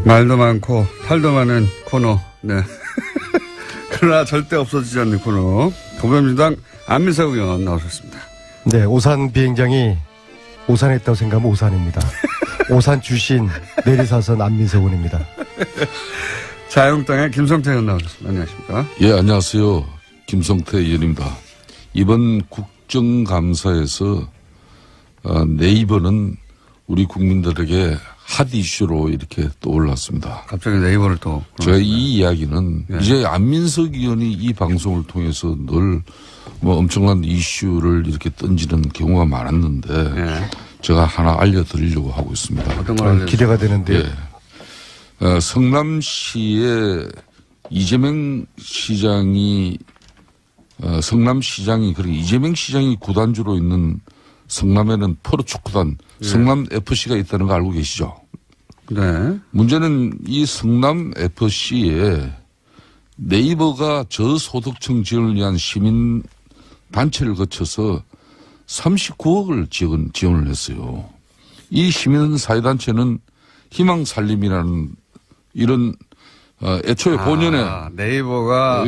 말도 많고 탈도 많은 코너. 네. 그러나 절대 없어지지 않는 코너. 더불어민주당 안민석 의원 나오셨습니다. 네, 오산 비행장이 오산했다고 생각하면 오산입니다. 오산 출신 내리사선 안민석 의원입니다. 자유한국당의 김성태 의원 나오셨습니다. 안녕하십니까? 예, 안녕하세요. 김성태 의원입니다. 이번 국정감사에서 네이버는 우리 국민들에게 핫 이슈로 이렇게 떠올랐습니다. 갑자기 네이버를 또. 제가 이 이야기는 네. 이제 안민석 의원이 이 방송을 통해서 늘 뭐 엄청난 이슈를 이렇게 던지는 경우가 많았는데 네. 제가 하나 알려드리려고 하고 있습니다. 어떤 걸 기대가 되는데요. 예. 성남시에 이재명 시장이 성남시장이 그리고 이재명 시장이 구단주로 있는 성남에는 프로축구단 성남 FC가 있다는 거 알고 계시죠? 네. 문제는 이 성남 FC에 네이버가 저소득층 지원을 위한 시민 단체를 거쳐서 39억을 지원을 했어요. 이 시민 사회단체는 희망살림이라는 이런 애초에 본연의 네이버가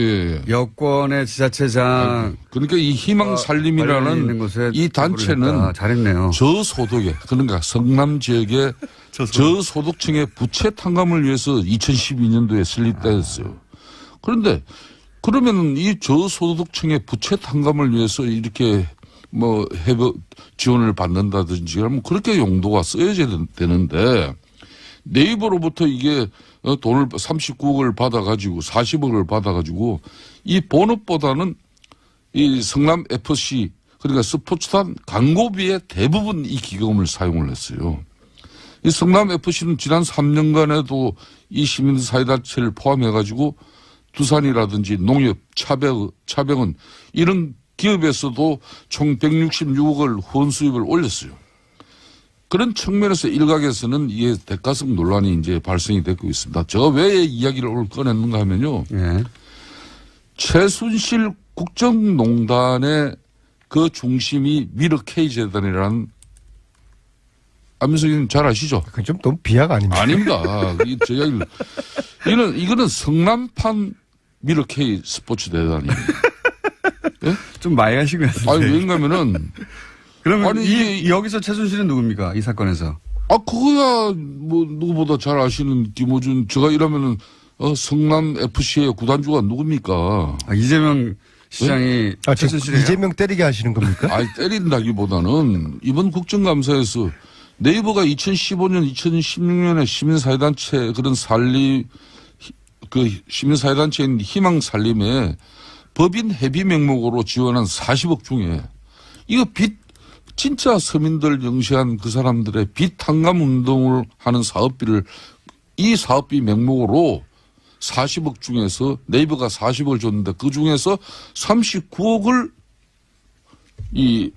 여권의 지자체장 그러니까 이 희망살림이라는 이 단체는 잘했네요. 저소득에 그러니까 성남 지역의 저소득층의 부채 탕감을 위해서 2012년도에 설립됐어요. 그런데 그러면 이 저소득층의 부채 탕감을 위해서 이렇게 뭐 해외 지원을 받는다든지 그러면 그렇게 용도가 쓰여져야 되는데 네이버로부터 이게 돈을 39억을 받아가지고 40억을 받아가지고 이 본업보다는 이 성남 FC 그러니까 스포츠단 광고비의 대부분 이 기금을 사용을 했어요. 이 성남 FC는 지난 3년간에도 이 시민사회단체를 포함해가지고 두산이라든지 농협, 차병은 이런 기업에서도 총 166억을 후원 수입을 올렸어요. 그런 측면에서 일각에서는 이게 대가성 논란이 이제 발생이 되고 있습니다. 제가 왜 이야기를 오늘 꺼냈는가 하면요. 예. 최순실 국정농단의 그 중심이 미르 K재단이라는 안민석 의원님 잘 아시죠? 그건 좀 너무 비약 아닙니까? 아닙니다. 이거는 성남판 미르 K 스포츠 대단입니다. 예? 좀 많이 하신 것 같은데. 아니, 왜냐면은. 그러면 여기서 최순실은 누굽니까? 이 사건에서. 그거야, 뭐, 누구보다 잘 아시는 김호준. 제가 이러면은, 성남 FC의 구단주가 누굽니까? 이재명 시장이. 지금 이재명 때리게 하시는 겁니까? 아니, 때린다기보다는 이번 국정감사에서 네이버가 2015년, 2016년에 시민사회단체 그런 시민사회단체인 희망살림에 법인 회비 명목으로 지원한 40억 중에 이거 진짜 서민들 영시한 그 사람들의 빚 탕감 운동을 하는 사업비를 이 사업비 명목으로 40억 중에서 네이버가 40억을 줬는데 그 중에서 39억을 이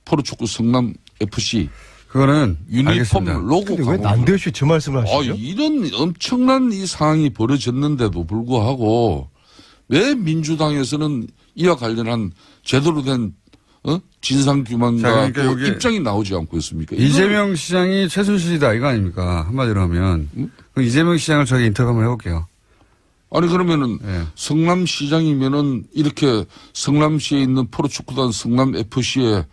프로축구 성남 FC 그거는 유니폼 알겠습니다. 로고. 근데 왜 난데없이 저 말씀을 하시죠? 이런 엄청난 이 상황이 벌어졌는데도 불구하고 왜 민주당에서는 이와 관련한 제대로 된 진상규명과 그러니까 입장이 나오지 않고 있습니까? 이재명 시장이 최순실이다 이거 아닙니까? 한마디로 하면. 그럼 이재명 시장을 저희 인터뷰 한번 해볼게요. 아니 그러면은 네. 성남시장이면은 이렇게 성남시에 있는 프로축구단 성남FC에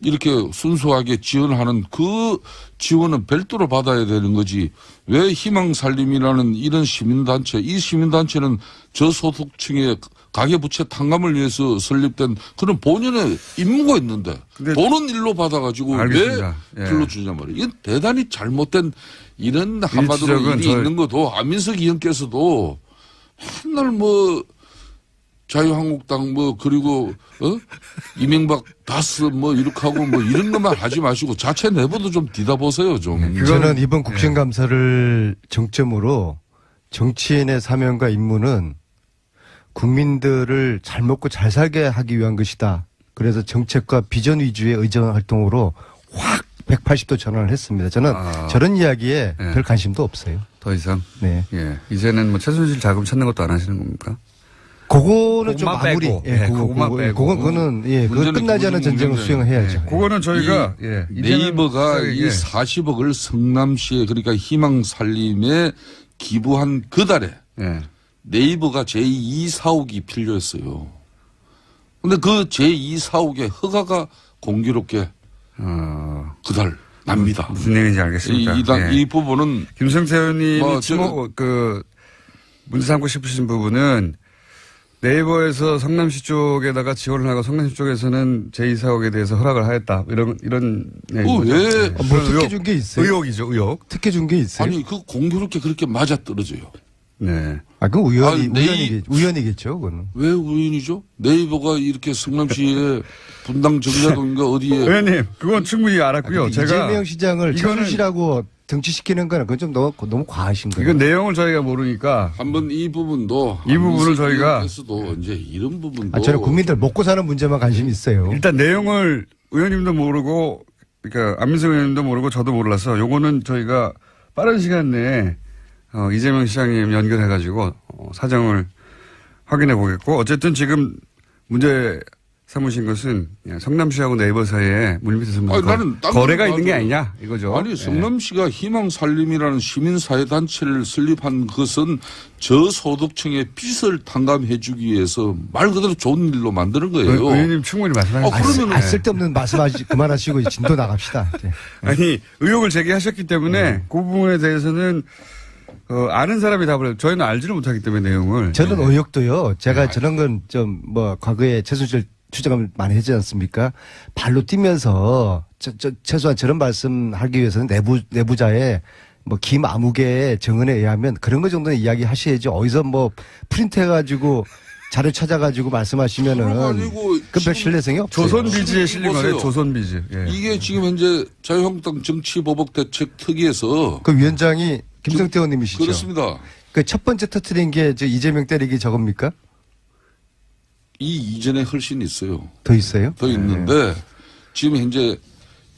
이렇게 순수하게 지원하는 그 지원은 별도로 받아야 되는 거지. 왜 희망살림이라는 이런 시민단체, 이 시민단체는 저소득층의 가계부채 탕감을 위해서 설립된 그런 본연의 임무가 있는데 돈은 일로 받아가지고 알겠습니다. 왜 불러주냐 말이에요. 이건 대단히 잘못된 이런 한마디로 일이 있는 것도 안민석 의원께서도 맨날 뭐 자유한국당 그리고 이명박 다스 이렇게 하고 이런 것만 하지 마시고 자체 내부도 좀 뒤다보세요 좀. 저는 이번 국정감사를 정점으로 정치인의 사명과 임무는 국민들을 잘 먹고 잘 살게 하기 위한 것이다. 그래서 정책과 비전 위주의 의정 활동으로 확 180도 전환을 했습니다. 저는 저런 이야기에 별 관심도 없어요. 더 이상? 네. 예. 이제는 최순실 자금 찾는 것도 안 하시는 겁니까? 그거는 좀 그것만 마무리. 빼고. 예, 그것만 빼고. 그거는 예, 그거 문제는 끝나지 않은 기본적인 전쟁을 문제는- 수행해야죠. 그거는 저희가 네이버가 이 예. 40억을 성남시에 그러니까 희망 살림에 기부한 그 달에 예. 네이버가 제2 사옥이 필요했어요. 근데 그 제2 사옥의 허가가 공교롭게 그달 납니다. 무슨 얘기인지 알겠습니다. 이 부분은 김성태 의원님이 뭐 문제 삼고 싶으신 부분은 네이버에서 성남시 쪽에다가 지원을 하고 성남시 쪽에서는 제2사옥에 대해서 허락을 하였다. 이런 얘기죠. 왜? 뭐 특혜 준 게 있어요? 의혹이죠, 의혹. 특혜 준 게 있어요? 아니 그 공교롭게 그렇게 맞아 떨어져요. 네. 아, 그건 아니, 우연이겠죠, 그거는. 왜 우연이죠? 네이버가 이렇게 성남시에 분당 정자동인가 어디에 의원님, 그건 충분히 알았고요. 제가 이재명 시장을 이거는- 최순실하고 등치시키는 거는 그건 좀 너무 과하신 거예요. 이건 내용을 저희가 모르니까 한번 이 부분도 이 부분을 저희가 에서도 이제 이런 부분도 저는 국민들 먹고 사는 문제만 관심이 있어요. 일단 내용을 의원님도 모르고 그러니까 안민석 의원님도 모르고 저도 몰라서 요거는 저희가 빠른 시간 내에 이재명 시장님 연결해가지고 사정을 확인해 보겠고 어쨌든 지금 문제 삼으신 것은 성남시하고 네이버 사이에 물밑에서 무슨 나는 딴 거래가 건 있는 게 맞아요. 아니냐 이거죠. 아니 성남시가 희망살림이라는 시민사회단체를 설립한 것은 저소득층의 빚을 탕감해주기 위해서 말 그대로 좋은 일로 만드는 거예요. 의원님 충분히 말씀하셨습니다. 그러면은- 쓸데없는 말씀하시 그만하시고 이제 진도 나갑시다. 이제. 아니 의혹을 제기하셨기 때문에 그 부분에 대해서는 아는 사람이 답을 해요. 저희는 알지를 못하기 때문에 내용을. 저는 의혹도요. 제가 저런 건 좀 과거에 최순실 추정을 많이 했지 않습니까? 발로 뛰면서 최소한 저런 말씀하기 위해서는 내부자의 김아무개의 증언에 의하면 그런 거 정도는 이야기 하셔야지 어디서 프린트해가지고 자료 찾아가지고 말씀하시면은 아니고 그별 지금 신뢰성이 없어요. 조선비지에 실린 보세요. 거예요. 조선비지. 예. 이게 지금 현재 자유한국당 정치보복대책특위에서 그 위원장이 김성태 의원님이시죠. 그렇습니다. 그 첫 번째 터트린 게 이재명 때리기 저겁니까? 이 이전에 훨씬 있어요. 더 있어요? 더 있는데 지금 현재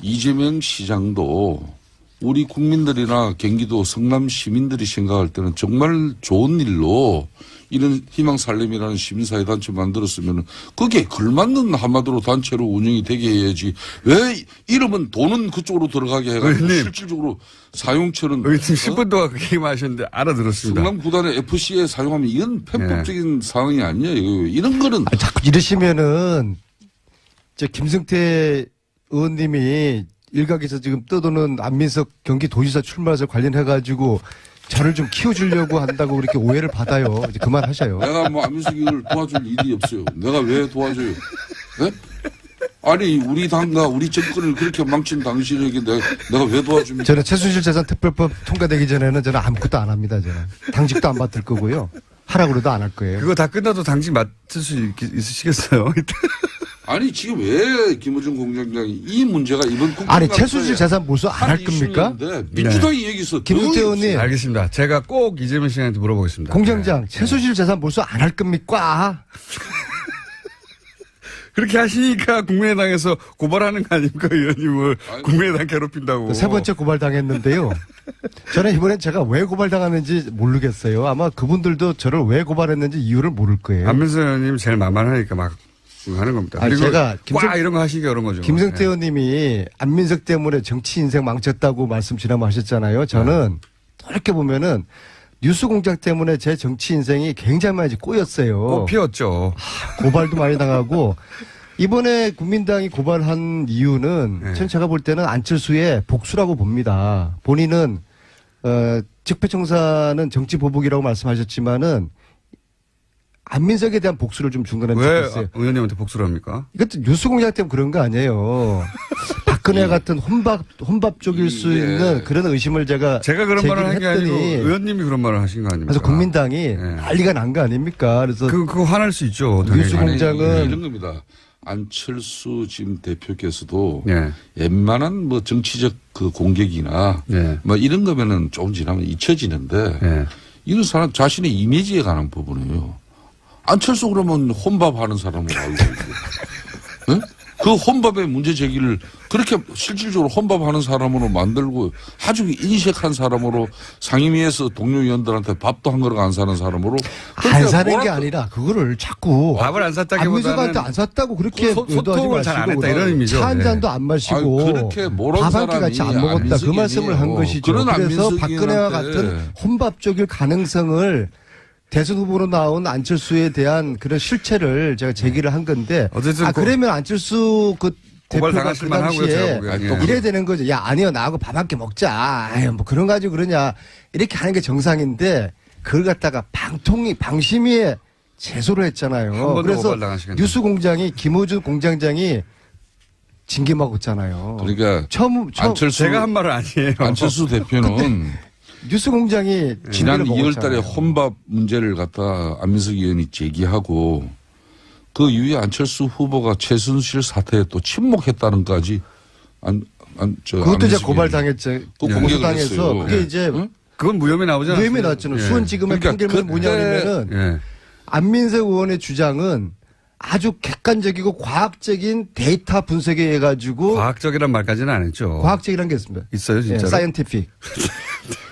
이재명 시장도 우리 국민들이나 경기도 성남 시민들이 생각할 때는 정말 좋은 일로 이런 희망살림이라는 시민사회단체 만들었으면 그게 걸맞는 한마디로 단체로 운영이 되게 해야지 왜 이러면 돈은 그쪽으로 들어가게 해가지고 의원님. 실질적으로 사용처는 의원님 10분 동안 그 얘기만 하셨는데 알아들었습니다. 성남 구단의 FC에 사용하면 이건 편법적인 상황이 아니에요. 이런 거는 자꾸 이러시면은 김승태 의원님이 일각에서 지금 떠도는 안민석 경기도지사 출마설 관련해가지고 저를 좀 키워주려고 한다고 그렇게 오해를 받아요. 이제 그만하셔요. 내가 안민석이를 도와줄 일이 없어요. 내가 왜 도와줘요? 네? 아니 우리 당과 우리 정권을 그렇게 망친 당신에게 내가 왜 도와줍니까? 저는 최순실 재산 특별법 통과되기 전에는 저는 아무것도 안 합니다. 저는 당직도 안 맡을 거고요. 하라고 그래도 안 할 거예요. 그거 다 끝나도 당직 맡을 수 있으시겠어요? 아니 지금 왜 김어준 공장장이 이 문제가 이번 아니 최순실 재산 몰수 안 할 겁니까? 민주당이 여기서 김용태 의원님. 알겠습니다. 제가 꼭 이재명 씨한테 물어보겠습니다. 공장장 최순실 재산 몰수 안 할 겁니까? 그렇게 하시니까 국민의당에서 고발하는 거 아닙니까, 의원님을. 국민의당 괴롭힌다고. 세 번째 고발 당했는데요. 저는 이번엔 제가 왜 고발당하는지 모르겠어요. 아마 그분들도 저를 왜 고발했는지 이유를 모를 거예요. 안민석 의원님 제일 만만하니까 막 하는 겁니다. 아니, 그리고 제가 와 이런 거 하시기 어려운 거죠. 김성태 예. 의원님이 안민석 때문에 정치 인생 망쳤다고 말씀 지난번 하셨잖아요. 저는 이렇게 보면은 뉴스공장 때문에 제 정치 인생이 굉장히 많이 꼬였어요. 꽃 피웠죠. 고발도 많이 당하고 이번에 국민당이 고발한 이유는 네. 전 제가 볼 때는 안철수의 복수라고 봅니다. 본인은 적폐청산은 정치 보복이라고 말씀하셨지만은 안민석에 대한 복수를 좀 중간에 왜 찍었어요. 의원님한테 복수를 합니까? 이것도 뉴스공장 때문에 그런 거 아니에요. 박근혜 같은 혼밥 쪽일 수 예. 있는 그런 의심을 제가 그런 말을 한 게 아니고 했더니 의원님이 그런 말을 하신 거 아닙니까? 그래서 국민당이 예. 난리가 난 거 아닙니까? 그래서 그거 화날 수 있죠. 당연히. 뉴스 공장은 이런 겁니다. 안철수 지금 대표께서도 예. 웬만한 정치적 그 공격이나 예. 이런 거면은 조금 지나면 잊혀지는데 예. 이런 사람 자신의 이미지에 관한 부분이에요. 안철수 그러면 혼밥하는 사람으로 알고 있고. 예? 그 혼밥의 문제 제기를 그렇게 실질적으로 혼밥하는 사람으로 만들고 아주 인색한 사람으로 상임위에서 동료 의원들한테 밥도 한 그릇 안 사는 사람으로 안 사는 게 아니라 그거를 자꾸 밥을 안 샀다기보다는 안민석한테 안 샀다고 그렇게 소통을 잘 안 했다 이런 의미죠. 차 한 잔도 안 마시고 그렇게 모른 밥 한 끼 사람이 같이 안 먹었다 그 안민석이 말씀을 한 아니에요. 것이죠. 그런 그래서 안민석이한테 박근혜와 같은 혼밥적일 가능성을 대선 후보로 나온 안철수에 대한 그런 실체를 제가 제기를 한 건데 어쨌든 그러면 안철수 그 고발 대표가 당하실 그 만하고요, 제가 당시에 보기엔. 예. 이래야 되는 거죠. 야 아니요 나하고 밥 한 끼 먹자. 아유 뭐 그런 가지고 그러냐 이렇게 하는 게 정상인데 그걸 갖다가 방심위에 제소를 한 했잖아요. 번도 그래서 고발 당하시겠네요. 뉴스 공장이 김호준 공장장이 징계 먹었잖아요. 그러니까 처음 안철수 제가 한 말은 아니에요. 안철수 대표는 뉴스 공장이 지난 징계를 2월 달에 먹었잖아요. 혼밥 문제를 갖다 안민석 의원이 제기하고 그 이후에 안철수 후보가 최순실 사태에 또 침묵했다는까지 그것도 이제 고발 당했죠. 공개를 당해서 했어요. 그게 이제 응? 그건 무혐의 나오지 않았어요? 무혐의 나왔잖아요. 예. 수원지검의 그러니까 판결문은 뭐냐면은 예. 안민석 의원의 주장은 아주 객관적이고 과학적인 데이터 분석에 의해 가지고 과학적이란 말까지는 안 했죠. 과학적이라는 게 있습니다. 있어요, 진짜로? 예, 사이언티픽.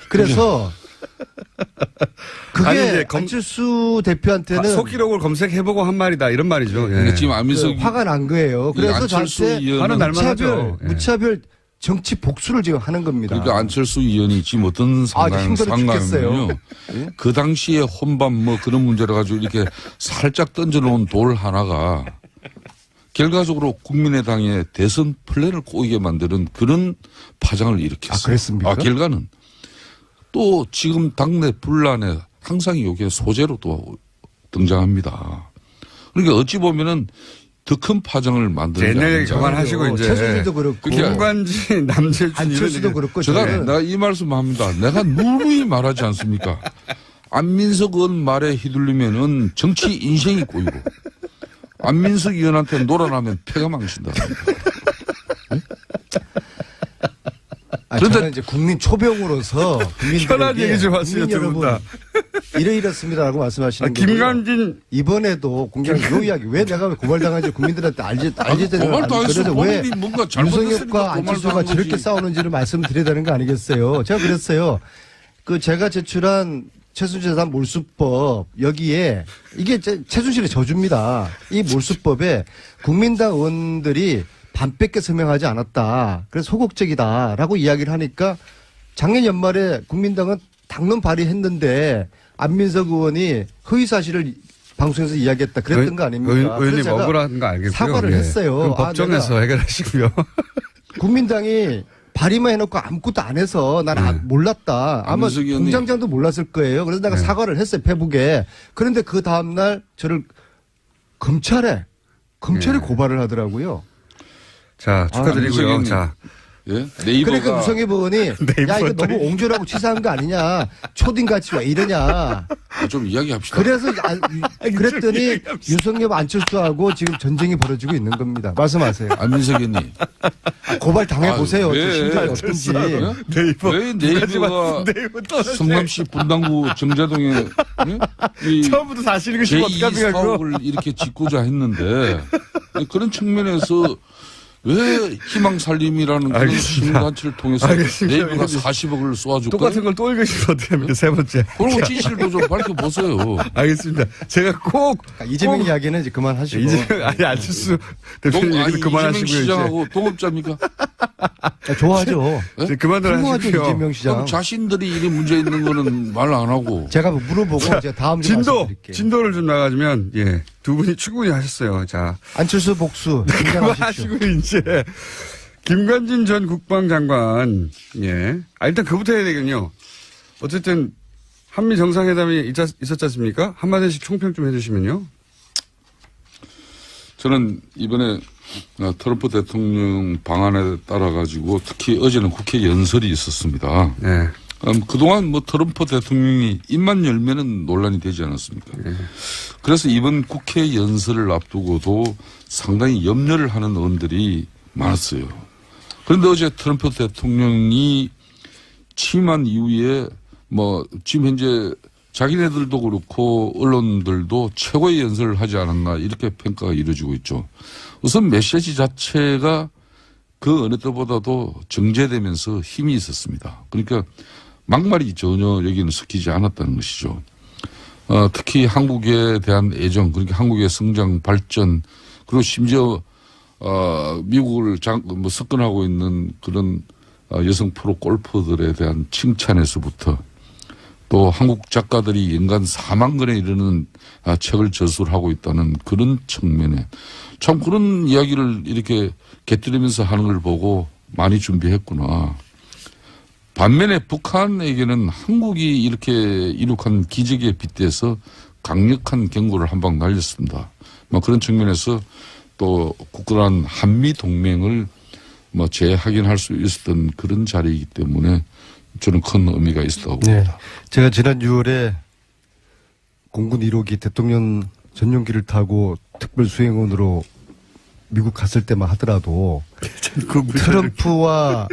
그래서 그게 아니, 이제 안철수 대표한테는 속기록을 검색해보고 한 말이다 이런 말이죠. 예. 근데 지금 안민석 화가 난 거예요. 그래서 안철수 저한테 의원은 화는 날만 하죠. 예. 무차별 정치 복수를 지금 하는 겁니다. 그러니까 안철수 의원이 지금 어떤 힘들어 죽겠어요. 상황이면요. 그 당시에 혼밥 뭐 그런 문제를 가지고 이렇게 살짝 던져놓은 돌 하나가 결과적으로 국민의당의 대선 플랜을 꼬이게 만드는 그런 파장을 일으켰어요. 아, 그랬습니까? 결과는 또 지금 당내 분란에 항상 여기에 소재로 또 등장합니다. 그러니까 어찌 보면은 더 큰 파장을 만드는 게 옛날 얘기 아닌가. 그만하시고 이제 최순실도 그렇고 김관진, 남재준 안철수도 그렇고 제가 저는 내가 이 말씀합니다. 내가 누누이 말하지 않습니까? 안민석 의원 말에 휘둘리면은 정치 인생이 꼬이고 안민석 의원한테 놀아나면 패가 망친다. 저는 이제 국민 초병으로서 편한 얘기 좀 하세요, 두 분 다. 이렇습니다라고 말씀하시는 거예요. 김관진 이번에도 공개한 요 이야기 왜 내가 고발당한지 국민들한테 알지 되는 고발도 안 했어. 왜 본인이 뭔가 잘못했으니까 유성혁과 안철수가 고발도 한 저렇게 거지. 싸우는지를 말씀드려야 되는 거 아니겠어요? 제가 그랬어요. 그 제가 제출한 최순실 재산 몰수법 여기에 이게 최순실의 저주입니다. 이 몰수법에 국민당 의원들이 반 뺏게 서명하지 않았다. 그래서 소극적이다라고 이야기를 하니까 작년 연말에 국민당은 당론 발의했는데 안민석 의원이 허위 사실을 방송에서 이야기했다 그랬던 거 아닙니까? 의원님 그래서 제가 억울한 거 알겠고요. 사과를 예. 했어요. 그럼 법정에서 해결하시고요. 국민당이 발의만 해놓고 아무것도 안 해서 난 몰랐다. 아마 안민석 의원님. 공장장도 몰랐을 거예요. 그래서 내가 사과를 했어요. 페북에. 그런데 그 다음날 저를 검찰에 고발을 하더라고요. 자, 축하드리고요. 안민석 자, 예? 네이버가 그러니까 유성엽 의원이 야 이거 너무 옹졸하고 치사한 거 아니냐. 초딩같이 왜 이러냐. 좀 이야기합시다. 그래서 그랬더니 유성엽 안철수하고 지금 전쟁이 벌어지고 있는 겁니다. 말씀하세요. 안민석 의원님. 고발 당해보세요. 왜? 저 심정이 어떤지. 네이버. 왜 네이버가 네이버 떨어져요. 성남시 분당구 정자동에 이 처음부터 사실 읽으시면 어떡합니까, 그거? 제2사옥을 이렇게 짓고자 했는데 그런 측면에서 왜 희망살림이라는 그런 알겠습니다. 시민단체를 통해서 알겠습니다. 네이버가 40억을 쏘아줄까요? 똑같은 걸 또 읽으시면 어떡합니까? 세 번째. 그리고 진실도 좀 밝혀보세요. 알겠습니다. 제가 꼭 이재명 이야기는 이제 그만하시고. 이재명, 아니, 안철수 대표님 아니, 얘기는 이재명 그만하시고요. 시장하고 동업자입니까? 좋아하죠. 이제 그만들 훌륭하죠 하시고요. 이재명 시장. 그럼 자신들이 이리 문제 있는 거는 말 안 하고. 제가 물어보고 제가 다음 주에 말씀드릴게요. 진도를 좀 나가주면, 예. 두 분이 충분히 하셨어요. 자. 안철수 복수 인정하십시오. 그만하시고, 이제. 김관진 전 국방장관, 예. 일단 그부터 해야 되겠군요. 어쨌든, 한미 정상회담이 있었지 않습니까? 한마디씩 총평 좀 해주시면요. 저는 이번에 트럼프 대통령 방안에 따라 가지고 특히 어제는 국회 연설이 있었습니다. 네. 그동안 뭐 트럼프 대통령이 입만 열면은 논란이 되지 않았습니까? 그래서 이번 국회 연설을 앞두고도 상당히 염려를 하는 의원들이 많았어요. 그런데 어제 트럼프 대통령이 취임한 이후에 뭐 지금 현재 자기네들도 그렇고 언론들도 최고의 연설을 하지 않았나 이렇게 평가가 이루어지고 있죠. 우선 메시지 자체가 그 어느 때보다도 정제되면서 힘이 있었습니다. 그러니까 막말이 전혀 여기는 섞이지 않았다는 것이죠. 특히 한국에 대한 애정, 그러니까 한국의 성장, 발전, 그리고 심지어 미국을 석권하고 있는 그런 여성 프로 골퍼들에 대한 칭찬에서부터 또 한국 작가들이 연간 4만 권에 이르는 책을 저술을 하고 있다는 그런 측면에 참 그런 이야기를 이렇게 곁들이면서 하는 걸 보고 많이 준비했구나. 반면에 북한에게는 한국이 이렇게 이룩한 기적에 빗대서 강력한 경고를 한 방 날렸습니다. 그런 측면에서 또 굳건한 한미 동맹을 재확인할 수 있었던 그런 자리이기 때문에 저는 큰 의미가 있었다고 네. 봅니다. 제가 지난 6월에 공군 1호기 대통령 전용기를 타고 특별 수행원으로 미국 갔을 때만 하더라도 트럼프와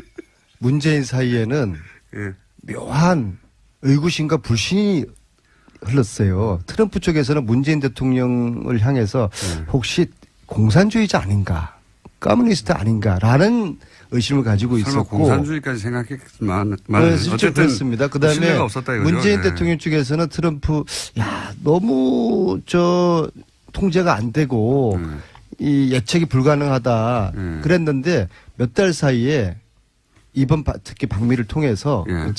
문재인 사이에는 예. 묘한 의구심과 불신이 흘렀어요. 트럼프 쪽에서는 문재인 대통령을 향해서 혹시 공산주의자 아닌가, 커뮤니스트 아닌가라는 의심을 가지고 설마 있었고, 공산주의까지 생각했지만 실제 어쨌든 그렇습니다. 그다음에 신뢰가 없었다 이거죠. 문재인 네. 대통령 쪽에서는 트럼프 너무 통제가 안 되고 이 예측이 불가능하다 그랬는데 몇 달 사이에 이번 특히 방미를 통해서 예.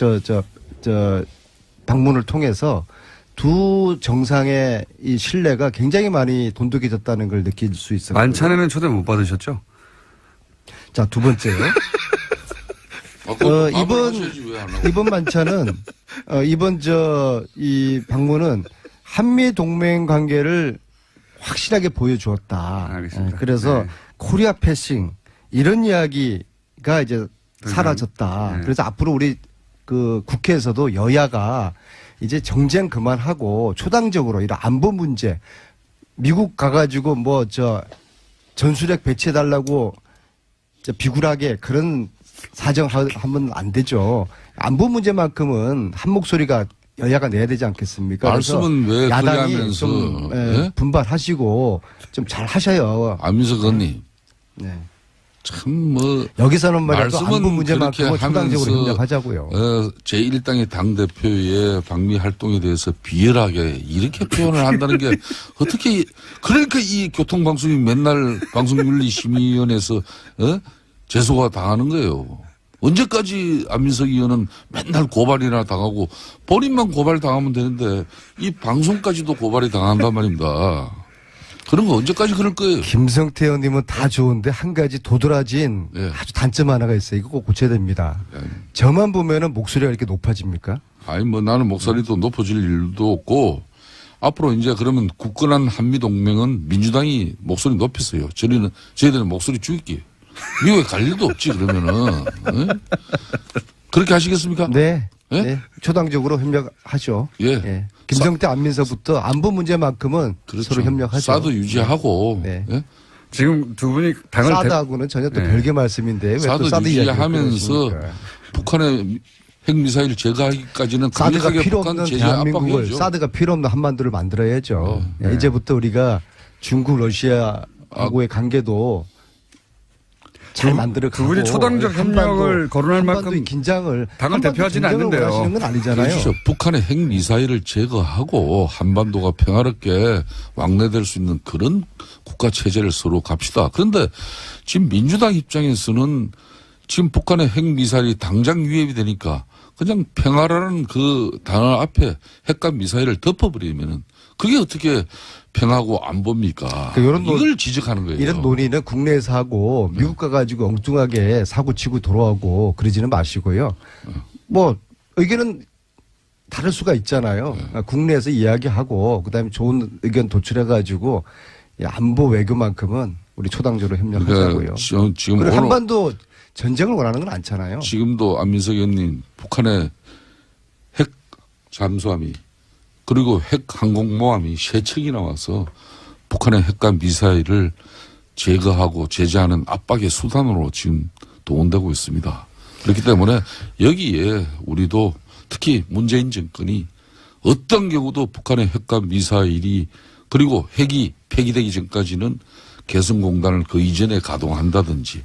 방문을 통해서 두 정상의 이 신뢰가 굉장히 많이 돈독해졌다는 걸 느낄 수 있어요. 만찬에는 초대 못 받으셨죠? 자, 두 번째요. 이번 만찬은 이번 이 방문은 한미 동맹 관계를 확실하게 보여주었다. 알겠습니다. 그래서 네. 코리아 패싱 이런 이야기가 이제 사라졌다. 네. 그래서 앞으로 우리 그 국회에서도 여야가 이제 정쟁 그만하고 초당적으로 이런 안보 문제 미국 가가지고 전술핵 배치해달라고 비굴하게 그런 사정하면 안 되죠. 안보 문제만큼은 한 목소리가 여야가 내야 되지 않겠습니까? 말씀은 왜 야당이 그러면서 좀 네? 분발하시고 좀 잘 하셔요. 안민석 의원님 네. 참 여기서는 말이야 안보 말씀은 문제만큼은 그렇게 초당적으로 하면서 협력하자고요. 제1당의 당대표의 방미 활동에 대해서 비열하게 이렇게 표현을 한다는 게 어떻게 그러니까 이 교통방송이 맨날 방송윤리심의위원회에서 제소가 당하는 거예요. 언제까지 안민석 의원은 맨날 고발이나 당하고 본인만 고발 당하면 되는데 이 방송까지도 고발이 당한단 말입니다. 그런 거 언제까지 그럴 거예요? 김성태 의원님은 다 좋은데 한 가지 도드라진 네. 아주 단점 하나가 있어요. 이거 꼭 고쳐야 됩니다. 저만 보면은 목소리가 이렇게 높아집니까? 아니 나는 목소리도 높아질 일도 없고 앞으로 이제 그러면 굳건한 한미동맹은 민주당이 목소리 높였어요. 저희들은 목소리 죽일게요. 미국에 갈 일도 없지 그러면은. 그렇게 하시겠습니까? 네. 예? 네. 초당적으로 협력하죠. 예. 김성태 안민서부터 안보 문제만큼은 그렇죠. 서로 협력하죠. 사드 유지하고. 네. 예? 지금 두 분이 당을 사드하고는 전혀 또 네. 별개 말씀인데 왜 또 사드 사드 이야기를 유지하면서 꺼내십니까? 북한의 핵미사일 제거하기까지는 사드가 강력하게 필요 북한 없는 제재 대한민국을 압박해야죠. 사드가 필요 없는 한반도를 만들어야죠. 이제부터 우리가 중국 러시아하고의 관계도 잘 만들어가고 두 분이 초당적 협력을 거론할 한반도의 만큼 긴장을 당을 대표하지는 긴장을 않는데요. 원하시는 건 아니잖아요. 그렇죠. 북한의 핵미사일을 제거하고 한반도가 평화롭게 왕래될 수 있는 그런 국가체제를 서로 갑시다. 그런데 지금 민주당 입장에서는 지금 북한의 핵미사일이 당장 위협이 되니까 그냥 평화라는 그 단어 앞에 핵과 미사일을 덮어버리면은 그게 어떻게 평화고 안보입니까? 이걸 지적하는 거예요. 이런 논의는 국내에서 하고 미국 가가지고 엉뚱하게 사고 치고 돌아오고 그러지는 마시고요. 의견은 다를 수가 있잖아요. 국내에서 이야기하고 그다음에 좋은 의견 도출해가지고 안보 외교만큼은 우리 초당적으로 협력하자고요. 지금 그리고 오늘 한반도 전쟁을 원하는 건 않잖아요. 지금도 안민석 의원님 북한의 핵 잠수함이 그리고 핵 항공모함이 세 척이 나와서 북한의 핵과 미사일을 제거하고 제재하는 압박의 수단으로 지금 도움되고 있습니다. 그렇기 때문에 여기에 우리도 특히 문재인 정권이 어떤 경우도 북한의 핵과 미사일이 그리고 핵이 폐기되기 전까지는 개성공단을 그 이전에 가동한다든지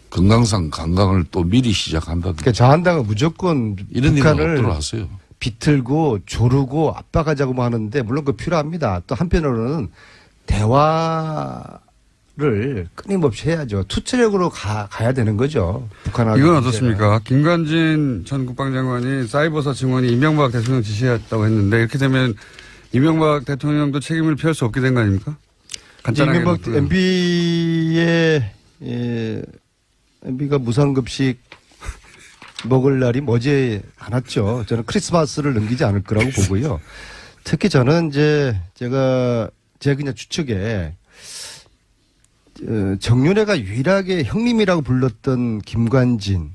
금강산 관광을 또 미리 시작한다든지 그러니까 자한당은 무조건 이런 일은 북한을 없도록 하세요. 비틀고 조르고 압박하자고 하는데 물론 그 필요합니다. 또 한편으로는 대화를 끊임없이 해야죠. 투체력으로 가야 되는 거죠. 북한하고. 이건 어떻습니까? 김관진 전 국방장관이 사이버사 증언이 이명박 대통령 지시였다고 했는데 이렇게 되면 이명박 대통령도 책임을 피할 수 없게 된 거 아닙니까? 간단하게. 이명박 MB의 MB가 무상급식 먹을 날이 머지 않았죠. 저는 크리스마스를 넘기지 않을 거라고 보고요. 특히 저는 이제 제가 그냥 추측에 정윤회가 유일하게 형님이라고 불렀던 김관진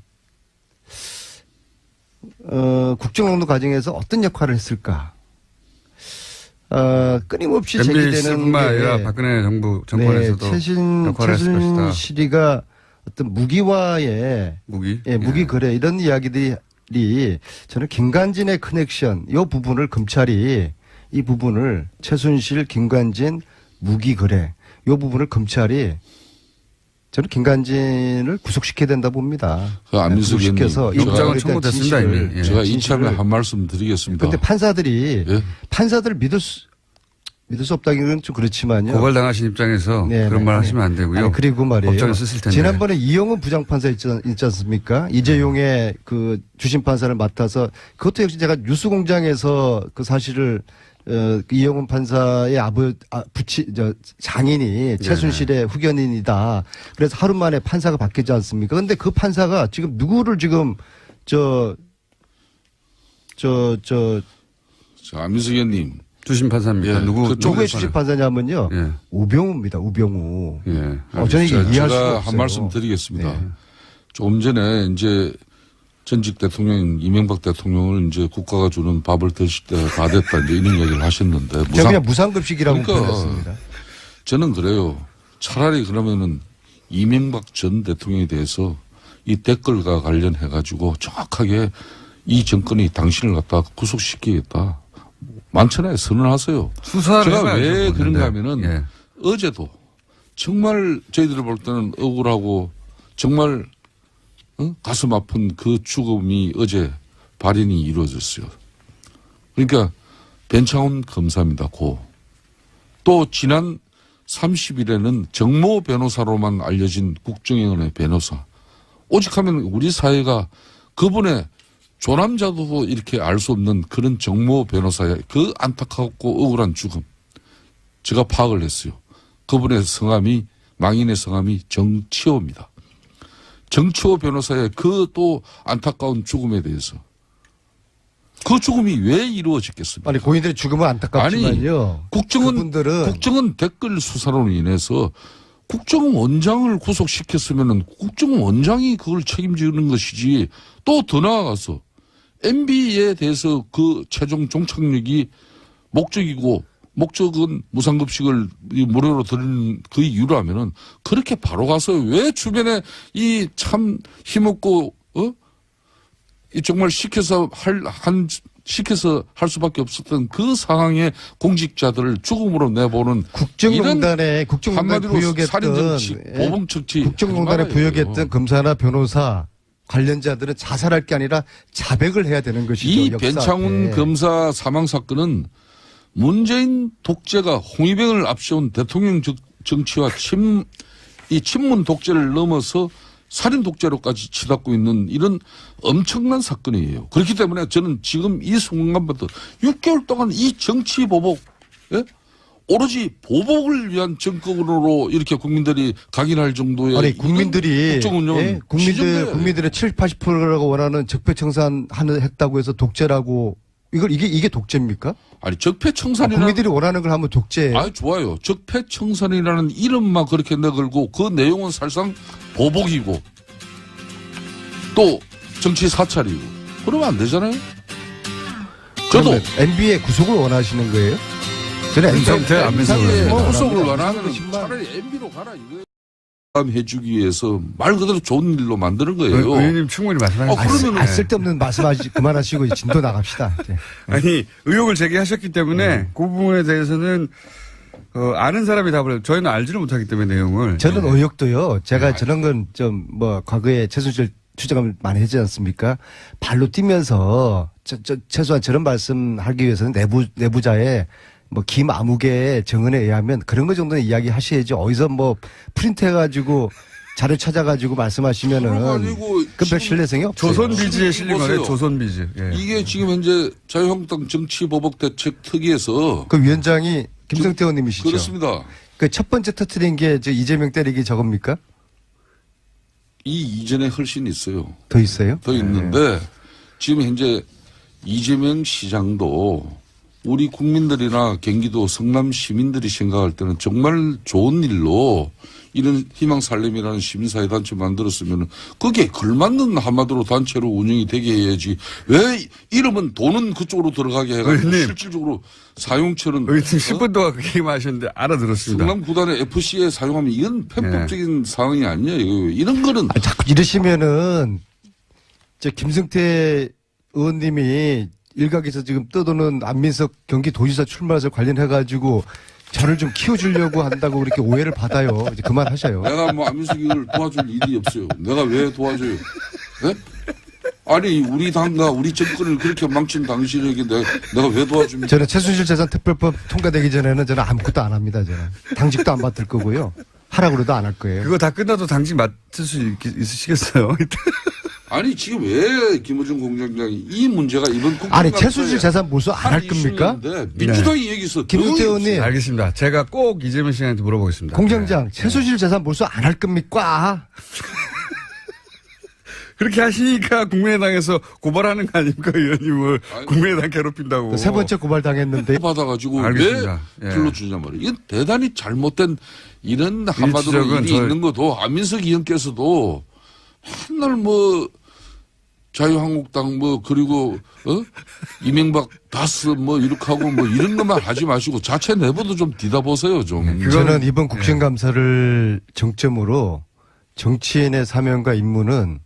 국정농도 과정에서 어떤 역할을 했을까? 끊임없이 제기되는 MBC뿐만 아니라 박근혜 정권에서도 역할을 했을 것이다. 최순실이가 어떤 무기와의 무기? 무기 거래 이런 이야기들이 저는 김관진의 커넥션 이 부분을 검찰이 이 부분을 최순실, 김관진 무기 거래 이 부분을 검찰이 저는 김관진을 구속시켜야 된다 봅니다. 그 안민석 구속시켜서 의원님, 영장은 청구됐습니다 이미. 예. 제가 이참에 한 말씀 드리겠습니다. 그런데 판사들이 예? 판사들을 믿을 수 없다기는 좀 그렇지만요. 고발당하신 입장에서 네, 그런 네, 말 네. 하시면 안 되고요. 아니, 그리고 말이에요. 법정에 쓰실 텐데. 지난번에 이영훈 부장판사 있지 않습니까? 이재용의 그 주심판사를 맡아서 그것도 역시 제가 뉴스공장에서 그 사실을 그 이영훈 판사의 장인이 최순실의 후견인이다. 그래서 하루 만에 판사가 바뀌지 않습니까? 근데 그 판사가 지금 누구를 지금 안민석 의원님. 주심 판사입니까? 예, 누구의 주심판사냐면요. 예. 우병우입니다. 우병우. 예. 저는 이게 이해할 수가 제가 없어요. 한 말씀 드리겠습니다. 네. 조금 전에 이제 전직 대통령 이명박 대통령을 이제 국가가 주는 밥을 드실 때 다 됐다 이제 이런 얘기를 하셨는데 제가 그냥 무상급식이라고 그러니까 불렀습니다. 저는 그래요. 차라리 그러면은 이명박 전 대통령에 대해서 이 댓글과 관련해 가지고 정확하게 이 정권이 당신을 갖다 구속시키겠다. 만천하에 선언하세요. 수사를 제가 해봐야죠, 왜 그런데. 그런가 하면은 예. 어제도 정말 저희들이 볼 때는 억울하고 정말 가슴 아픈 그 죽음이 어제 발인이 이루어졌어요. 그러니까 변창훈 검사입니다. 또 지난 30일에는 정모 변호사로만 알려진 국정원의 변호사. 오직하면 우리 사회가 그분의 조남자도 이렇게 알 수 없는 그런 정모 변호사의 그 안타깝고 억울한 죽음. 제가 파악을 했어요. 그분의 성함이 망인의 성함이 정치호입니다. 정치호 변호사의 그 또 안타까운 죽음에 대해서 그 죽음이 왜 이루어졌겠습니까? 아니 고인들의 죽음은 안타깝지만요. 국정원 댓글 수사로 인해서 국정원 원장을 구속시켰으면은 국정원 원장이 그걸 책임지는 것이지 또 더 나아가서 MB에 대해서 그 최종 종착역이 목적은 무상급식을 무료로 드리는 그 이유라면은 그렇게 바로 가서 왜 주변에 이 참 힘없고 이 정말 시켜서 할 수밖에 없었던 그 상황의 공직자들을 죽음으로 내보는 국정농단에 한마디로 부역했던 살인정치, 보복정치 국정농단에 부역했던 검사나 변호사 관련자들은 자살할 게 아니라 자백을 해야 되는 것이죠. 이 역사 변창훈 앞에. 검사 사망 사건은 문재인 독재가 홍위병을 앞세운 대통령 정치와 이 친문 독재를 넘어서 살인 독재로까지 치닫고 있는 이런 엄청난 사건이에요. 그렇기 때문에 저는 지금 이 순간부터 6개월 동안 이 정치 보복, 예? 오로지 보복을 위한 정권으로 이렇게 국민들이 각인할 정도의 아니 국민들이 국정운영 예? 국민들의 70, 80%라고 원하는 적폐청산 했다고 해서 독재라고 이게 독재입니까? 아니 적폐청산이라는 국민들이 원하는 걸 하면 독재예요. 아 좋아요. 적폐청산이라는 이름만 그렇게 내걸고 그 내용은 사실상 보복이고 또 정치 사찰이고 그러면 안 되잖아요. 저도 MB의 구속을 원하시는 거예요? 저는 윤석태, 안민석 의원. 구속을 원하면 원하는 차라리 MB로 가라 이거예요. 해주기 위해서 말 그대로 좋은 일로 만드는 거예요. 의원님 충분히 말씀하셨습니다. 그러면은 쓸데없는 말씀하시 그만하시고 진도 나갑시다. 이제. 아니 의혹을 제기하셨기 때문에 그 부분에 대해서는 아는 사람이 답을 저희는 알지를 못하기 때문에 내용을. 저는 의혹도요. 제가 저런 건 좀 뭐 과거에 최순실 추적을 많이 했지 않습니까? 발로 뛰면서 최소한 저런 말씀하기 위해서는 내부자의 뭐 김아무개의 증언에 의하면 그런 거 정도는 이야기하셔야지 어디서 뭐 프린트해가지고 자료 찾아가지고 말씀하시면은 그 별 신뢰성이 없어요. 조선비지에 실린 거네. 보세요. 조선비지. 예. 이게 지금 현재 자유한국당 정치보복대책특위에서 그 위원장이 김성태 의원님이시죠? 그렇습니다. 그 첫 번째 터트린 게 저 이재명 때리기 저겁니까? 이 이전에 훨씬 있어요. 더 있어요? 더 있는데 지금 현재 이재명 시장도 우리 국민들이나 경기도 성남 시민들이 생각할 때는 정말 좋은 일로 이런 희망살림이라는 시민사회단체 만들었으면 거기에 걸맞는 한마디로 단체로 운영이 되게 해야지 왜 이름은 돈은 그쪽으로 들어가게 해가지고 의원님. 실질적으로 사용처는 의원님 10분 동안 그 얘기만 하셨는데 알아들었습니다. 성남 구단의 FC에 사용하면 이건 편법적인 상황이 아니에요. 이런 거는 아, 자꾸 이러시면은 저 김성태 의원님이 일각에서 지금 떠도는 안민석 경기도지사 출마해서 관련해가지고 저를 좀 키워주려고 한다고 그렇게 오해를 받아요. 이제 그만하셔요. 내가 뭐 안민석이를 도와줄 일이 없어요. 내가 왜 도와줘요? 네? 아니 우리 당과 우리 정권을 그렇게 망친 당신에게 내가 왜 도와줍니까? 저는 최순실 재산 특별법 통과되기 전에는 저는 아무것도 안 합니다. 저는 당직도 안 맡을 거고요. 하라고 그래도 안 할 거예요. 그거 다 끝나도 당직 맡을 수 있으시겠어요? 아니 지금 왜 김호중 공장장이 이 문제가 이번 아니 최순실 재산 몰수 안 할 겁니까? 민주당이 얘기했어. 김용태 의원님. 알겠습니다. 제가 꼭 이재명 씨한테 물어보겠습니다. 공장장 최순실 재산 몰수 안 할 겁니까? 그렇게 하시니까 국민의당에서 고발하는 거 아닙니까, 의원님을. 국민의당 괴롭힌다고. 세 번째 고발 당했는데 받아가지고 알겠습니다. 왜 예. 불러주냐 말이야. 이건 대단히 잘못된 이런 한마디로 지적은 일이 있는 것도 안민석 의원께서도 맨날 뭐 자유한국당 뭐 그리고 이명박 다스 뭐 이렇게 하고 뭐 이런 것만 하지 마시고 자체 내부도 좀 뒤다보세요 좀. 저는 이번 국정감사를 정점으로 정치인의 사명과 임무는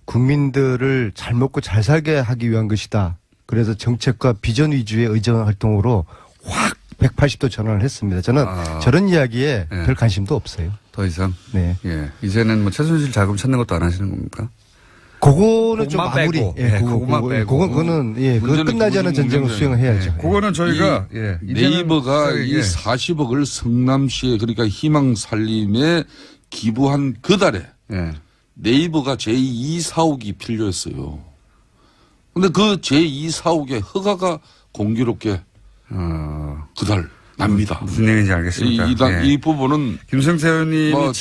국민들을 잘 먹고 잘 살게 하기 위한 것이다. 그래서 정책과 비전 위주의 의정 활동으로 확 180도 전환을 했습니다. 저는 저런 이야기에 네. 별 관심도 없어요. 더 이상. 네. 예. 이제는 뭐 최순실 자금 찾는 것도 안 하시는 겁니까? 그거는 좀 그것만 마무리. 빼고. 예, 네, 그것만 빼고. 그거는 예, 그 문제는 끝나지 않은 김호중 전쟁을 공장장이- 수행해야죠. 그거는 저희가, 이 예. 이제는 네이버가 저희, 이 40억을 성남시에 그러니까 희망살림에 기부한 그 달에 예. 네이버가 제2 사옥이 필요했어요. 근데 그 제2 사옥의 허가가 공교롭게 그달 납니다. 무슨 얘기인지 알겠습니다. 이 부분은 김성태 의원님이 뭐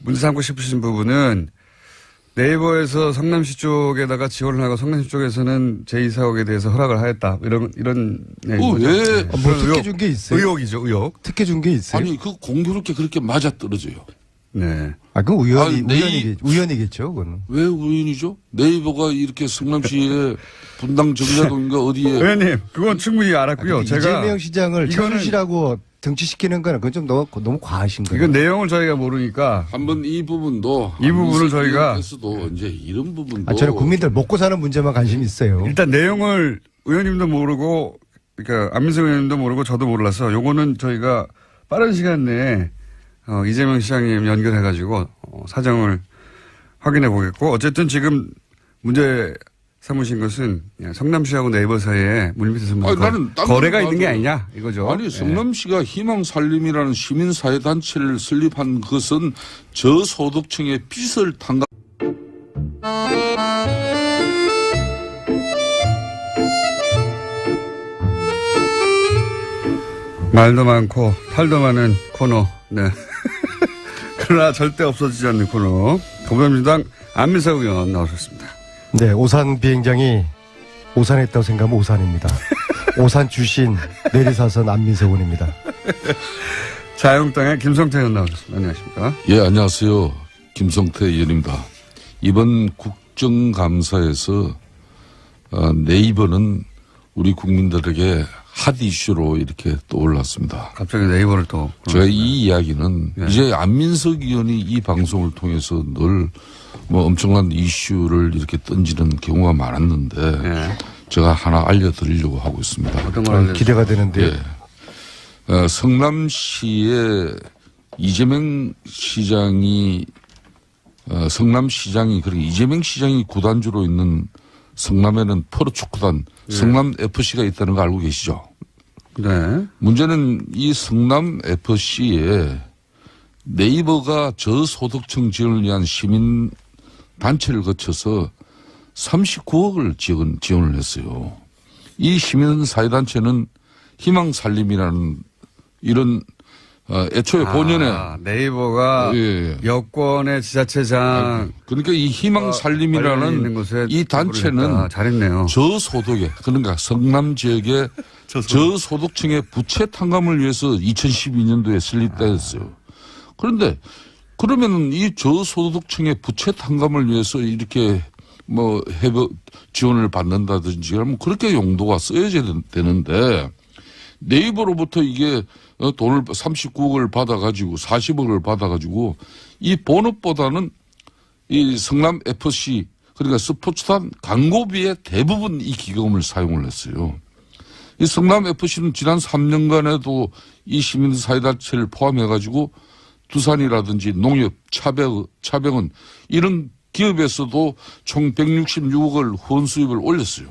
문제 삼고 싶으신 부분은 네이버에서 성남시 쪽에다가 지원을 하고 성남시 쪽에서는 제2사옥에 대해서 허락을 하였다. 이런 얘기죠. 왜? 네. 뭐 그런 특혜 준 게 있어요? 의혹이죠, 의혹. 특혜 준 게 있어요? 아니 그 공교롭게 그렇게 맞아 떨어져요. 네. 아, 그 아니, 우연이겠죠, 그거는. 왜 우연이죠? 네이버가 이렇게 성남시에 분당 정자동인가 어디에 의원님, 그건 충분히 알았고요. 근데 제가 이재명 시장을 이거는- 최순실하고 등치시키는 거는 그건 좀 너무 과하신 거예요. 이건 내용을 저희가 모르니까 한번 이 부분도 이 부분을 저희가- 도 이제 이런 부분도 아, 저는 국민들 먹고 사는 문제만 관심이 있어요. 일단 내용을 의원님도 모르고 그러니까 안민석 의원님도 모르고 저도 몰라서 요거는 저희가 빠른 시간 내에 이재명 시장님 연결해가지고 사정을 확인해 보겠고 어쨌든 지금 문제 삼으신 것은 성남시하고 네이버 사이에 물밑에서 무슨 나는 딴 거래가 데는 있는 게 봐도- 아니냐 이거죠. 아니 성남시가 희망살림이라는 시민사회단체를 설립한 것은 저소득층의 빚을 탕감 말도 많고 탈도 많은 코너. 네. 그러나 절대 없어지지 않는 코너. 더불어민주당 안민석 의원 나오셨습니다. 네, 오산 비행장이 오산에 있다고 생각하면 오산입니다. 오산 주신 내리사선 안민석 의원입니다. 자유한국당의 김성태 의원 나오셨습니다. 안녕하십니까? 예, 안녕하세요. 김성태 의원입니다. 이번 국정감사에서 네이버는 우리 국민들에게 핫 이슈로 이렇게 떠올랐습니다. 갑자기 네이버를 또. 제가 이 이야기는 네. 이제 안민석 의원이 이 방송을 통해서 늘 뭐 엄청난 이슈를 이렇게 던지는 경우가 많았는데 네. 제가 하나 알려드리려고 하고 있습니다. 어떤 걸 알려주세요? 기대가 되는데요. 예. 성남시에 이재명 시장이 성남시장이 그리고 이재명 시장이 구단주로 있는 성남에는 프로축구단 성남 FC가 있다는 거 알고 계시죠? 네. 문제는 이 성남 FC에 네이버가 저소득층 지원을 위한 시민 단체를 거쳐서 39억을 지원을 했어요. 이 시민사회단체는 희망살림이라는 이런 애초에 본연의 네이버가 예. 여권의 지자체장 그러니까 이 관련이 있는 희망살림이라는 곳에 이 단체는 했다. 잘했네요. 저소득에 그러니까 성남 지역의 저소득층의 부채 탕감을 위해서 2012년도에 설립됐어요. 그런데 그러면 이 저소득층의 부채 탕감을 위해서 이렇게 뭐 해법 지원을 받는다든지 하면 그렇게 용도가 쓰여져야 되는데 네이버로부터 이게 돈을 39억을 받아가지고 40억을 받아가지고 이 본업보다는 이 성남 FC 그러니까 스포츠단 광고비에 대부분 이 기금을 사용을 했어요. 이 성남 FC는 지난 3년간에도 이 시민사회단체를 포함해가지고 두산이라든지 농협, 차병은 이런 기업에서도 총 166억을 후원 수입을 올렸어요.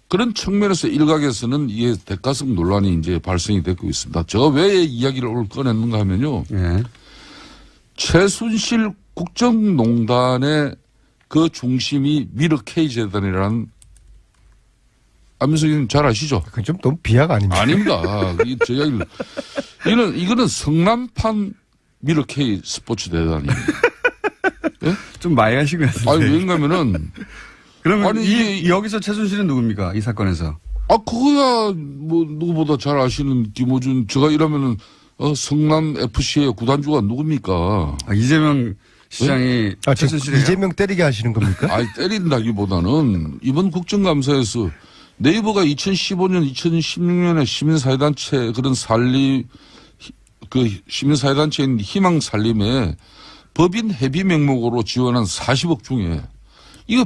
그런 측면에서 일각에서는 이게 대가성 논란이 이제 발생이 되고 있습니다. 제가 왜 이야기를 오늘 꺼냈는가 하면요. 예. 최순실 국정농단의 그 중심이 미르 K재단이라는 안민석 의원님 잘 아시죠? 그건 좀 너무 비하가 아닙니까? 아닙니다. 저 이야기를. 이거는 성남판 미르 K 스포츠 대단이에요. 예? 좀 많이 하신 것 같은데. 아니, 왜냐면은. 그러면 아니, 여기서 최순실은 누굽니까? 이 사건에서. 그거야, 뭐, 누구보다 잘 아시는 김호준. 제가 이러면은, 성남 FC의 구단주가 누굽니까? 이재명 시장이 지금 최순실이에요? 이재명 때리게 하시는 겁니까? 아니, 때린다기보다는 이번 국정감사에서 네이버가 2015년, 2016년에 시민사회단체 그런 시민사회단체인 희망살림에 법인 회비 명목으로 지원한 40억 중에 이거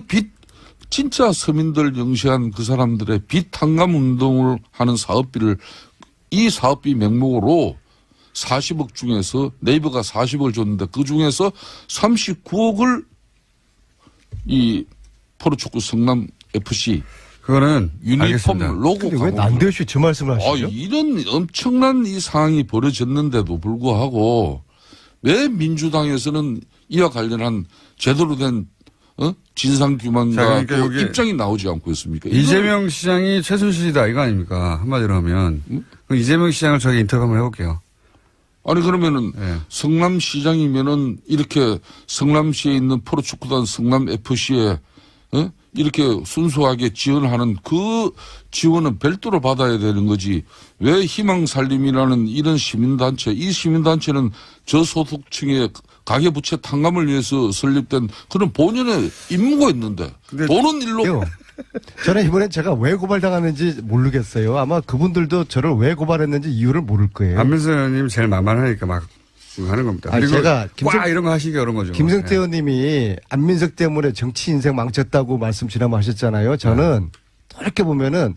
진짜 서민들 영시한 그 사람들의 빚 탕감 운동을 하는 사업비를 이 사업비 명목으로 40억 중에서 네이버가 40억을 줬는데 그 중에서 39억을 이 프로축구 성남 FC 그거는 유니폼 알겠습니다. 로고 근데 왜 광고. 난데없이 저 말씀을 하시죠? 이런 엄청난 이 상황이 벌어졌는데도 불구하고 왜 민주당에서는 이와 관련한 제대로 된 진상규명과 자, 그러니까 또 여기 입장이 나오지 않고 있습니까? 이재명 시장이 최순실이다 이거 아닙니까? 한마디로 하면. 그럼 이재명 시장을 저희 인터뷰 한번 해볼게요. 아니 그러면은 네. 성남시장이면은 이렇게 성남시에 있는 프로축구단 성남 FC에 이렇게 순수하게 지원하는 그 지원은 별도로 받아야 되는 거지. 왜 희망살림이라는 이런 시민단체, 이 시민단체는 저소득층의 가계부채 탕감을 위해서 설립된 그런 본연의 임무가 있는데 돈은 일로. 저는 이번엔 제가 왜 고발당하는지 모르겠어요. 아마 그분들도 저를 왜 고발했는지 이유를 모를 거예요. 안민석 의원님 제일 만만하니까 막 하는 겁니다. 아니, 그리고 제가 와 이런 거 하시기 어려운 거죠. 김성태 네. 의원님이 안민석 때문에 정치 인생 망쳤다고 말씀 지난번 하셨잖아요. 저는 이렇게 보면은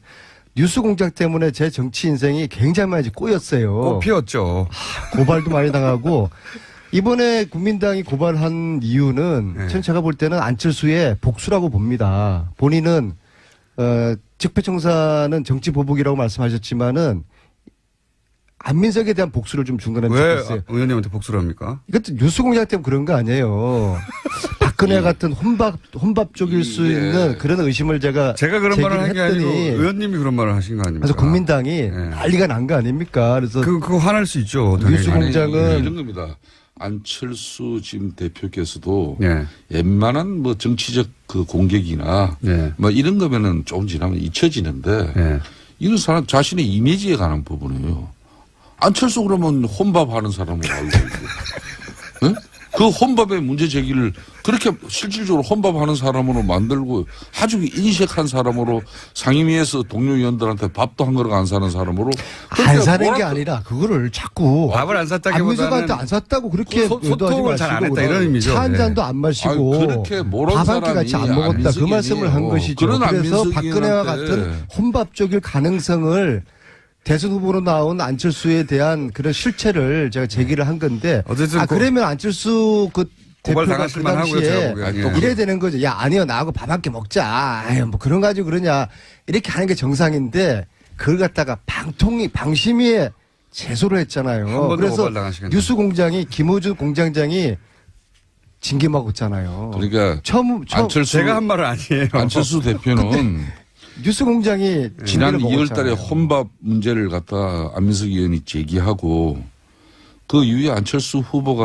뉴스공장 때문에 제 정치 인생이 굉장히 많이 꼬였어요. 꽃 피웠죠. 고발도 많이 당하고 이번에 국민당이 고발한 이유는 네. 전 제가 볼 때는 안철수의 복수라고 봅니다. 본인은 적폐청산은 정치 보복이라고 말씀하셨지만은 안민석에 대한 복수를 좀 중간에 왜 했어요. 의원님한테 복수를 합니까? 이것도 뉴스공장 때문에 그런 거 아니에요. 박근혜 같은 혼밥 쪽일 수 예. 있는 그런 의심을 제가 그런 말을 한 게 아니고 했더니 의원님이 그런 말을 하신 거 아닙니까? 그래서 국민당이 네. 난리가 난 거 아닙니까? 그래서 그거 화날 수 있죠. 당연히. 뉴스 공장은 이런 겁니다. 안철수 지금 대표께서도 네. 웬만한 뭐 정치적 그 공격이나 네. 뭐 이런 거면은 조금 지나면 잊혀지는데 네. 이런 사람 자신의 이미지에 관한 부분이에요. 안철수 그러면 혼밥하는 사람으로 알고 있고, 응? 그 혼밥의 문제 제기를 그렇게 실질적으로 혼밥하는 사람으로 만들고 아주 인식한 사람으로 상임위에서 동료 의원들한테 밥도 한 그릇 안 사는 사람으로 안 사는 게 아니라 그거를 자꾸 밥을 안 샀다기보다는 안민석한테 안 샀다고 그렇게 소통을 잘 안 했다 이런 의미죠. 차 한 잔도 안 마시고 아니, 그렇게 모른 밥 한 끼 사람이 같이 안 먹었다 그 안민석이 말씀을 한 아니에요. 것이죠. 그런 그래서 안민석이한테 박근혜와 같은 혼밥적일 가능성을 대선 후보로 나온 안철수에 대한 그런 실체를 제가 제기를 한 건데 어쨌든 그러면 안철수 그 고발 대표가 당하실 그 만하고요, 제가 당시에 보기에는. 이래야 되는 거죠. 야 아니요 나하고 밥 한 끼 먹자. 아유 뭐 그런 가지고 그러냐 이렇게 하는 게 정상인데 그걸 갖다가 방심위에 제소를 한 했잖아요. 번도 그래서 고발당하시겠네요. 뉴스공장이 김호준 공장장이 징계 먹었잖아요. 그러니까 처음 안철수 제가 한 말은 아니에요. 안철수 대표는 뉴스공장이 지난 징계를 2월달에 먹었잖아요. 혼밥 문제를 갖다 안민석 의원이 제기하고 그 이후에 안철수 후보가